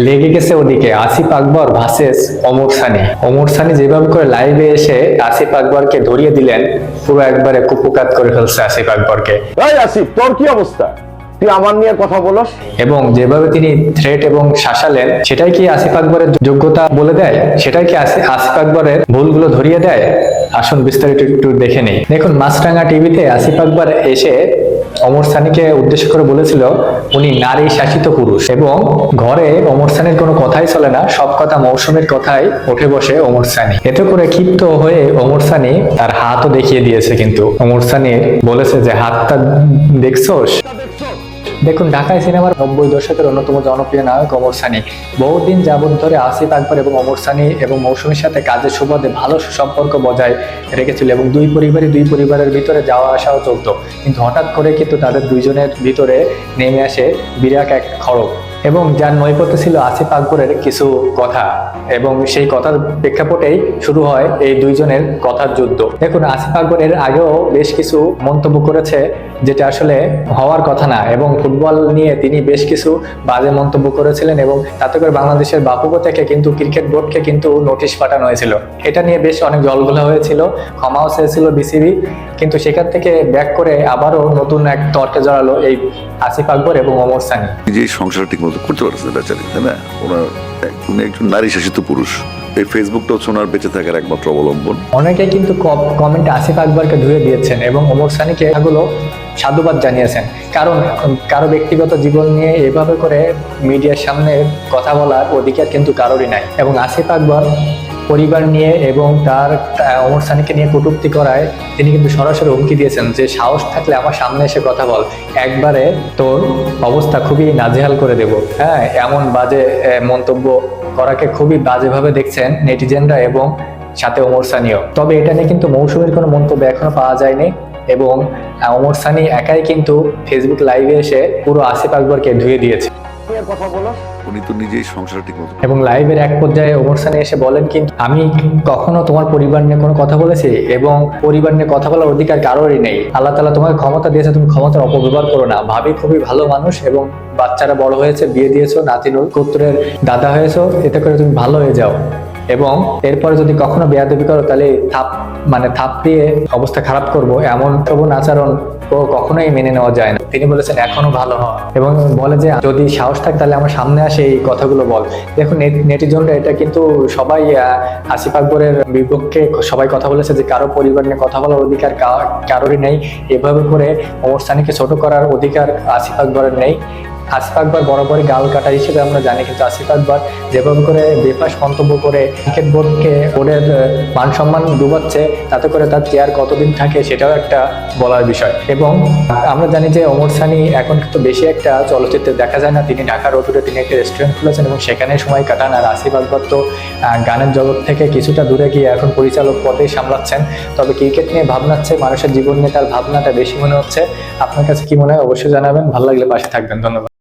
লেগে গেছে ওদিকে আসিফ আকবর ভার্সেস ওমর সানি। ওমর সানি যেভাবে করে লাইভে এসে আসিফ আকবরকে ধরিয়ে দিলেন, পুরো একবারে কুপকাত করে ফেলছে আসিফ আকবরকে। আসিফ, তোর কি অবস্থা? তুই আমার নিয়ে কথা বলস? এবং যেভাবে তিনি থ্রেট এবং শাসালেন, সেটাই কি আসিফ আকবরের যোগ্যতা বলে দেয়? সেটাই কি আসিফ আকবরের ভুলগুলো ধরিয়ে দেয়? আসুন বিস্তারিত একটু দেখে নেই। দেখুন, মাছরাঙা টিভিতে আসিফ আকবর এসে ওমর সানিকে উদ্দেশ্য করে বলেছিল উনি নারী শাসিত পুরুষ, এবং ঘরে ওমর সানির কোনো কথাই চলে না, সব কথা মৌসুমীর কথাই উঠে বসে ওমর সানি। এতে করে ক্ষিপ্ত হয়ে ওমর সানি তার হাতও দেখিয়ে দিয়েছে, কিন্তু ওমর সানি বলেছে যে হাতটা দেখছোস। দেখুন, ঢাকায় সিনেমার 90 দশকের অন্যতম জনপ্রিয় নায়ক ওমর সানি বহুদিন যাবত ধরে আসিফ আকবর এবং ওমর সানি এবং মৌসুমীর সাথে কাজের সুবাদে ভালো সুসম্পর্ক বজায় রেখেছিল, এবং দুই পরিবারের ভিতরে যাওয়া আসাও চলতো। কিন্তু হঠাৎ করে কিন্তু তাদের দুইজনের ভিতরে নেমে আসে বিরাট এক খড়গ, এবং যার নৈপথ্যে ছিল আসিফ আকবরের কিছু কথা, এবং সেই কথার প্রেক্ষাপটেই শুরু হয় এই দুইজনের কথার যুদ্ধ। দেখুন, আসিফ আকবর এর আগেও বেশ কিছু মন্তব্য করেছে যেটা আসলে হওয়ার কথা না, এবং ফুটবল নিয়ে তিনি বেশ কিছু বাজে মন্তব্য করেছিলেন, এবং তাতে করে বাংলাদেশের বাফুফে থেকে কিন্তু ক্রিকেট বোর্ডকে কিন্তু নোটিশ পাঠানো হয়েছিল। এটা নিয়ে বেশ অনেক জলঘোলা হয়েছিল, ক্ষমাও চেয়েছিল বিসিবি, কিন্তু সেখান থেকে ব্যাক করে আবারও নতুন এক তর্কে জড়ালো এই আসিফ আকবর এবং ওমর সানি। যে সংসার ঠিক মতো করতে পারছে বেচারি, তাই না? উনি একজন নারী শাসিত পুরুষ। এই ফেসবুকটা হচ্ছে ওনার বেঁচে থাকার একমাত্র অবলম্বন। অনেকে কিন্তু কমেন্টে আসিফ আকবরকে ধুয়ে দিয়েছেন এবং ওমর সানিকে এগুলো সাধুবাদ জানিয়েছেন, কারণ কারো ব্যক্তিগত জীবন নিয়ে এভাবে করে মিডিয়ার সামনে কথা বলার অধিকার কিন্তু কারোরই নাই। এবং আসিফ আকবর পরিবার নিয়ে এবং তার ওমর সানিকে নিয়ে কটূক্তি করায় তিনি কিন্তু সরাসরি হুমকি দিয়েছেন যে সাহস থাকলে আমার সামনে এসে কথা বল, একবারে তোর অবস্থা খুবই নাজেহাল করে দেব। হ্যাঁ, এমন বাজে মন্তব্য করাকে খুবই বাজেভাবে দেখছেন নেটিজেনরা এবং সাথে ওমর সানিও। তবে এটা নিয়ে কিন্তু মৌসুমীর কোনো মন্তব্য এখনো পাওয়া যায়নি, এবং ওমর সানি একাই কিন্তু ফেসবুক লাইভে এসে পুরো আসিফ আকবরকে ধুয়ে দিয়েছে। উনি তো নিজেই সংসার ঠিক মতো। এবং লাইভের এক পর্যায়ে ওমর সানি এসে বলেন, কিন্তু আমি কখনো তোমার পরিবার নিয়ে কোনো কথা বলেছি, এবং পরিবার নিয়ে কথা বলার অধিকার কারোরই নেই। আল্লাহ তাআলা তোমাকে ক্ষমতা দিয়েছে, তুমি ক্ষমতার অপব্যবহার করো না। ভাবি খুবই ভালো মানুষ, এবং বাচ্চারা বড় হয়েছে, বিয়ে দিয়েছো, নাতি পুত্রের দাদা হয়েছো, এতে করে তুমি ভালো হয়ে যাও, এবং এরপরে যদি কখনো বেয়াদবি করো তাহলে থাপ দিয়ে অবস্থা খারাপ করব, এমন আচরণ কখনোই মেনে নেওয়া যায় না। তিনি বলেছেন এখনো ভালো হওয়া, এবং বলে যে যদি সাহস থাকে তাহলে আমার সামনে আসে এই কথাগুলো বল। দেখুন, নেটিজনরা এটা কিন্তু সবাই আসিফ আকবরের বিপক্ষে সবাই কথা বলেছে যে কারো পরিবার নিয়ে কথা বলার অধিকার কারোরই নেই, এভাবে করে ওমর সানিকে ছোট করার অধিকার আসিফ আকবরের নেই। আসিফ আকবর বরাবরই গাল কাটা হিসেবে আমরা জানি, কিন্তু আসিফ আকবর যেভাবে করে বেফাস মন্তব্য করে ক্রিকেট বোর্ডের মান সম্মান ডুবাচ্ছে, তাতে করে তার চেয়ার কতদিন থাকে সেটাও একটা বলার বিষয়। এবং আমরা জানি যে ওমর সানি এখন কিন্তু বেশি একটা চলচ্চিত্রে দেখা যায় না, তিনি ঢাকা রোডে তিনি একটা রেস্টুরেন্ট খুলেছেন এবং সেখানে সময় কাটান। আর আসিফ আকবর তো গানের জগৎ থেকে কিছুটা দূরে গিয়ে এখন পরিচালক পদেই সামলাচ্ছেন। তবে ক্রিকেট নিয়ে ভাবনাচ্ছে, মানুষের জীবন নিয়ে তার ভাবনাটা বেশি মনে হচ্ছে। আপনার কাছে কি মনে হয় অবশ্যই জানাবেন, ভালো লাগলে পাশে থাকবেন। ধন্যবাদ।